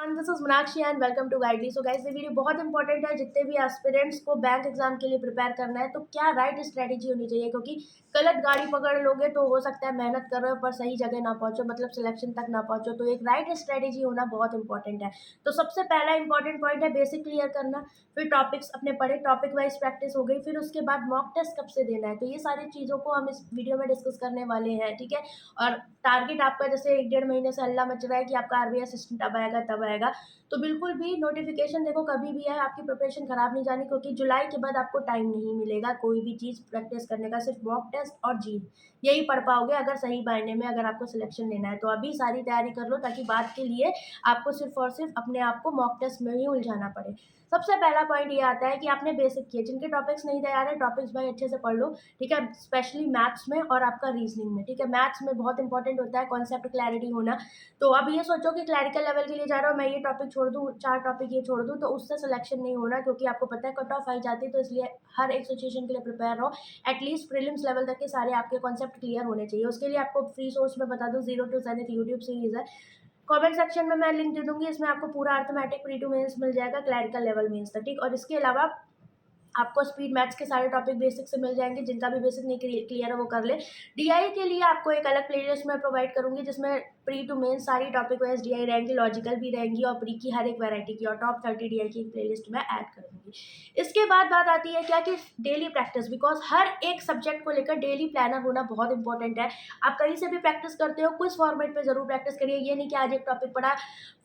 Everyone, this is Meenakshi and welcome to Guidely. So guys, ये video बहुत important है। जितने भी एस्पिरेंट्स को बैंक एग्जाम के लिए प्रिपेयर करना है तो क्या राइट स्ट्रेटेजी होनी चाहिए, क्योंकि गलत गाड़ी पकड़ लोगे तो हो सकता है मेहनत कर रहे हो पर सही जगह ना पहुंचो, मतलब सिलेक्शन तक ना पहुंचो। तो एक राइट स्ट्रेटेजी होना बहुत इंपॉर्टेंट है। तो सबसे पहला इंपॉर्टेंट पॉइंट है बेसिक क्लियर करना। फिर टॉपिक्स अपने पढ़े, टॉपिक वाइज प्रैक्टिस हो गई। फिर उसके बाद मॉक टेस्ट कब से देना है, तो ये सारी चीज़ों को हम इस वीडियो में डिस्कस करने वाले हैं, ठीक है। और टारगेट आपका जैसे 1 डेढ़ महीने से हल्ला मच रहा है कि आपका आरबीआई असिस्टेंट तब आएगा, तो बिल्कुल भी नोटिफिकेशन देखो कभी भी है, आपकी प्रिपरेशन खराब नहीं जानी, क्योंकि जुलाई के बाद आपको टाइम नहीं मिलेगा कोई भी चीज़ प्रैक्टिस करने का। सिर्फ मॉक टेस्ट और जी यही पढ़ पाओगे अगर सही मायने में अगर आपको सिलेक्शन लेना है। तो अभी सारी तैयारी कर लो ताकि बाद के लिए आपको सिर्फ और सिर्फ अपने आप को मॉक टेस्ट में ही उलझाना पड़े। सबसे पहला पॉइंट ये आता है कि आपने बेसिक किए, जिनके टॉपिक्स नहीं तैयार है टॉपिक्स भाई अच्छे से पढ़ लो, ठीक है। स्पेशली मैथ्स में और आपका रीजनिंग में, ठीक है। मैथ्स में बहुत इंपॉर्टेंट होता है कॉन्सेप्ट क्लैरिटी होना। तो अब ये सोचो कि क्लैरिकल लेवल के लिए जा रहा हूँ, मैं ये टॉपिक छोड़ दूँ, 4 टॉपिक ये छोड़ दूँ, तो उससे सिलेक्शन नहीं होना, क्योंकि आपको पता है कट ऑफ आई जाती है। तो इसलिए हर एक सिचुएशन के लिए प्रिपेयर रहो। एटलीस्ट प्रीलिम्स लेवल तक के सारे आपके कॉन्सेप्ट क्लियर होने चाहिए। उसके लिए आपको फ्री सोर्स में बता दूँ, 0 to Zenith यूट्यूब सीरीज है। कमेंट सेक्शन में मैं लिंक दे दूंगी, इसमें आपको पूरा अर्थमेटिक प्री टू मेंस मिल जाएगा, क्लैरिकल लेवल मेंस तक, ठीक। और इसके अलावा आपको स्पीड मैथ्स के सारे टॉपिक बेसिक से मिल जाएंगे, जिनका भी बेसिक नहीं क्लियर है वो कर ले। डीआई के लिए आपको एक अलग प्लेलिस्ट में प्रोवाइड करूंगी, जिसमें प्री टू मेन सारी टॉपिक वाइज डीआई रहेंगी, लॉजिकल भी रहेंगी और प्री की हर एक वैरायटी की, और टॉप 30 डीआई की प्लेलिस्ट में ऐड कर दूंगी। इसके बाद बात आती है क्या कि डेली प्रैक्टिस, बिकॉज हर एक सब्जेक्ट को लेकर डेली प्लानर होना बहुत इंपॉर्टेंट है। आप कहीं से भी प्रैक्टिस करते हो, कुछ फॉर्मेट पे जरूर प्रैक्टिस करिए। ये नहीं कि आज एक टॉपिक पढ़ा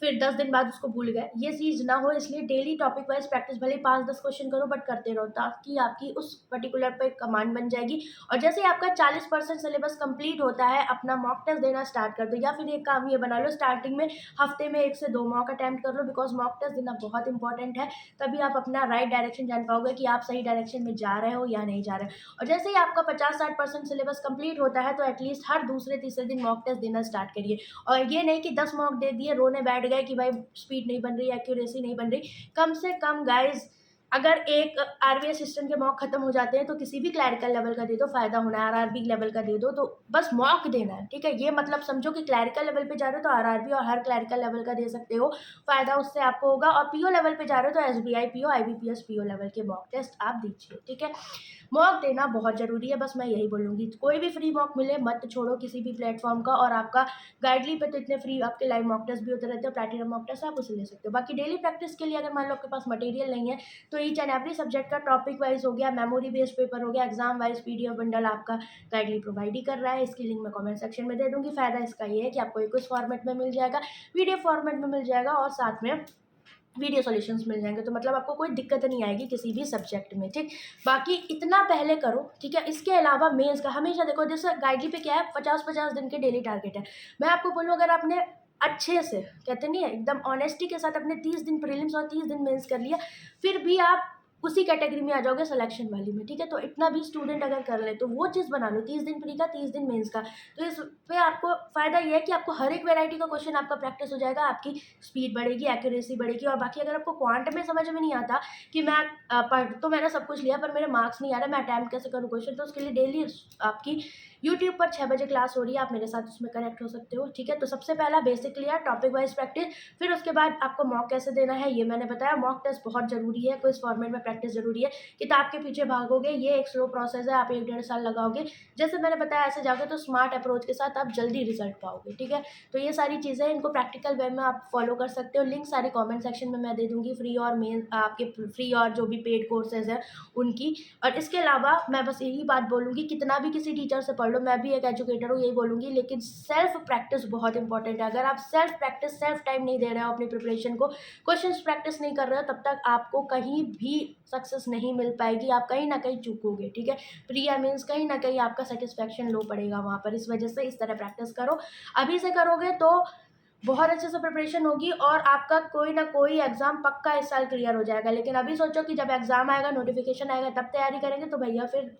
फिर 10 दिन बाद उसको भूल गए, ये चीज ना हो। इसलिए डेली टॉपिक वाइज प्रैक्टिस, भले 5-10 क्वेश्चन करो बट करते रहो, ताकि आपकी उस पर्टिकुलर पे कमांड बन जाएगी। और जैसे ही आपका 40% सिलेबस कंप्लीट होता है, अपना मॉक टेस्ट देना स्टार्ट कर दो, या फिर एक काम ये बना लो, स्टार्टिंग में हफ्ते में 1 से 2 मॉक अटेम्प्ट कर लो, बिकॉज मॉक टेस्ट देना बहुत इंपॉर्टेंट है। तभी आप अपना राइट डायरेक्शन जान पाओगे कि आप सही डायरेक्शन में जा रहे हो या नहीं जा रहे हो। और जैसे ही आपका 50-60% सिलेबस कंप्लीट होता है, तो एटलीस्ट हर दूसरे तीसरे दिन मॉक टेस्ट देना स्टार्ट करिए। और ये नहीं कि 10 मॉक दे दिए, रोने बैठ गए कि भाई स्पीड नहीं बन रही, एक्यूरेसी नहीं बन रही। कम से कम गाइज, अगर एक आरबीआई सिस्टम के मॉक खत्म हो जाते हैं तो किसी भी क्लैरिकल लेवल का दे दो, फायदा होना है। आरआरबी लेवल का दे दो, तो बस मॉक देना है, ठीक है। ये मतलब समझो कि क्लैरिकल लेवल पे जा रहे हो तो आरआरबी और हर क्लैरिकल लेवल का दे सकते हो, फायदा उससे आपको होगा। और पीओ लेवल पे जा रहे हो तो SBI PO, IBPS PO level के मॉक टेस्ट आप दीजिए, ठीक है। मॉक देना बहुत जरूरी है, बस मैं यही बोलूंगी। कोई भी फ्री मॉक मिले मत छोड़ो किसी भी प्लेटफॉर्म का। और आपका गाइडली पे तो इतने फ्री आपके लाइव मॉक टेस्ट भी होते रहते हो, प्लैटिनम मॉक टेस्ट आप उसे ले सकते हो। बाकी डेली प्रैक्टिस के लिए अगर मान लो आपके पास मटेरियल नहीं है, तो ईच एंड एवरी सब्जेक्ट का टॉपिक वाइज हो गया, मेमोरी बेस्ड पेपर हो गया, एग्जाम वाइज पीडीएफ बंडल आपका गाइडली प्रोवाइड ही कर रहा है। इसकी लिंक मैं कमेंट सेक्शन में दे दूंगी। फायदा इसका ये है कि आपको एक उस फॉर्मेट में मिल जाएगा, पीडीएफ फॉर्मेट में मिल जाएगा, और साथ में वीडियो सॉल्यूशंस मिल जाएंगे। तो मतलब आपको कोई दिक्कत नहीं आएगी किसी भी सब्जेक्ट में, ठीक। बाकी इतना पहले करो, ठीक है। इसके अलावा मेंस का हमेशा देखो, जैसे गाइडली पे क्या है, 50-50 दिन के डेली टारगेट है। मैं आपको बोलूँ, अगर आपने अच्छे से, कहते नहीं है, एकदम ऑनेस्टी के साथ अपने 30 दिन प्रीलिम्स और 30 दिन मेंस कर लिया, फिर भी आप उसी कैटेगरी में आ जाओगे सिलेक्शन वाली में, ठीक है। तो इतना भी स्टूडेंट अगर कर ले तो वो चीज़ बना लो, 30 दिन प्री का, 30 दिन मेंस का। तो इस पे आपको फायदा ये है कि आपको हर एक वेराइटी का क्वेश्चन आपका प्रैक्टिस हो जाएगा, आपकी स्पीड बढ़ेगी, एक्यूरेसी बढ़ेगी। और बाकी अगर आपको क्वांट में समझ में नहीं आता कि मैं पढ़ तो मैंने सब कुछ लिया पर मेरे मार्क्स नहीं आ रहा, मैं अटैम्प्ट कैसे करूँ क्वेश्चन, तो उसके लिए डेली आपकी यूट्यूब पर 6 बजे क्लास हो रही है, आप मेरे साथ उसमें कनेक्ट हो सकते हो, ठीक है। तो सबसे पहला basic clear, topic wise practice. फिर उसके बाद आपको मॉक कैसे देना है ये मैंने बताया। मॉक टेस्ट बहुत जरूरी है, क्विज फॉर्मेट में प्रैक्टिस जरूरी है। किताब के पीछे भागोगे ये एक स्लो प्रोसेस है, आप 1-1.5 साल लगाओगे। जैसे मैंने बताया ऐसे जाओगे तो स्मार्ट अप्रोच के साथ आप जल्दी रिजल्ट पाओगे, ठीक है। तो ये सारी चीज़ें इनको प्रैक्टिकल वे में आप फॉलो कर सकते हो। लिंक सारे कमेंट सेक्शन में मैं दे दूंगी, फ्री और मेन आपके फ्री और जो भी पेड कोर्सेज हैं उनकी। और इसके अलावा मैं बस यही बात बोलूँगी, कितना भी किसी टीचर से पढ़ लो, मैं भी एक एजुकेटर हूँ, यही बोलूँगी, लेकिन सेल्फ प्रैक्टिस बहुत इंपॉर्टेंट है। अगर आप सेल्फ प्रैक्टिस, सेल्फ टाइम नहीं दे रहे हो अपनी प्रिपरेशन को, क्वेश्चंस प्रैक्टिस नहीं कर रहे हो, तब तक आपको कहीं भी सक्सेस नहीं मिल पाएगी, आप कहीं ना कहीं चूकोगे, ठीक है। प्री या मीन्स कहीं ना कहीं आपका सेटिस्फैक्शन लो पड़ेगा वहाँ पर। इस वजह से इस तरह प्रैक्टिस करो, अभी से करोगे तो बहुत अच्छे से प्रिपरेशन होगी और आपका कोई ना कोई एग्जाम पक्का इस साल क्लियर हो जाएगा। लेकिन अभी सोचो कि जब एग्जाम आएगा, नोटिफिकेशन आएगा, तब तैयारी करेंगे, तो भैया फिर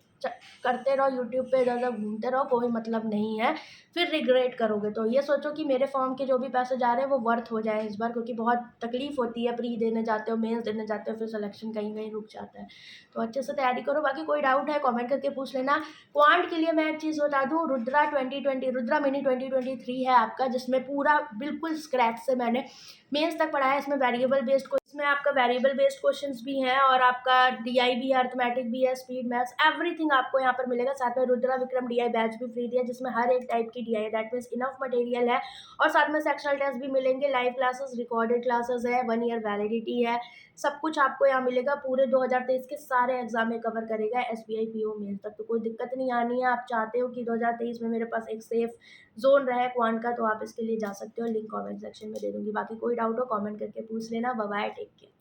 करते रहो यूट्यूब पे इधर उधर घूमते रहो, कोई मतलब नहीं है, फिर रिग्रेट करोगे। तो ये सोचो कि मेरे फॉर्म के जो भी पैसे जा रहे हैं वो वर्थ हो जाए इस बार, क्योंकि बहुत तकलीफ होती है, प्री देने जाते हो, मेंस देने जाते हो, फिर सिलेक्शन कहीं कहीं रुक जाता है। तो अच्छे से तैयारी करो। बाकी कोई डाउट है कमेंट करके पूछ लेना। क्वांट के लिए मैं एक चीज़ बता दूँ, रुद्रा मिनी 2023 है आपका, जिसमें पूरा बिल्कुल स्क्रैच से मैंने मेंस तक पढ़ा है। इसमें आपका वेरिएबल बेस्ड क्वेश्चंस भी हैं और आपका डीआई भी है, अर्थमेटिक भी है, स्पीड मैथ्स, एवरीथिंग आपको यहाँ पर मिलेगा। साथ में रुद्रा विक्रम डीआई बैच भी फ्री दिया जिसमें हर एक टाइप की DI, that means enough material है। और साथ में सेक्शनल टेस्ट भी मिलेंगे, लाइव क्लासेस, रिकॉर्डेड क्लासेस है, 1 ईयर वैलिडिटी है। सब कुछ आपको यहाँ मिलेगा। पूरे 2023 के सारे एग्जाम में कवर करेगा एसबीआई पीओ मेंस तक, तो कोई दिक्कत नहीं आनी है। आप चाहते हो कि 2023 में मेरे पास एक सेफ जोन रहा है क्वांट का, तो आप इसके लिए जा सकते हो। लिंक कमेंट सेक्शन में दे दूंगी। बाकी कोई डाउट हो कमेंट करके पूछ लेना। Bye bye, take care.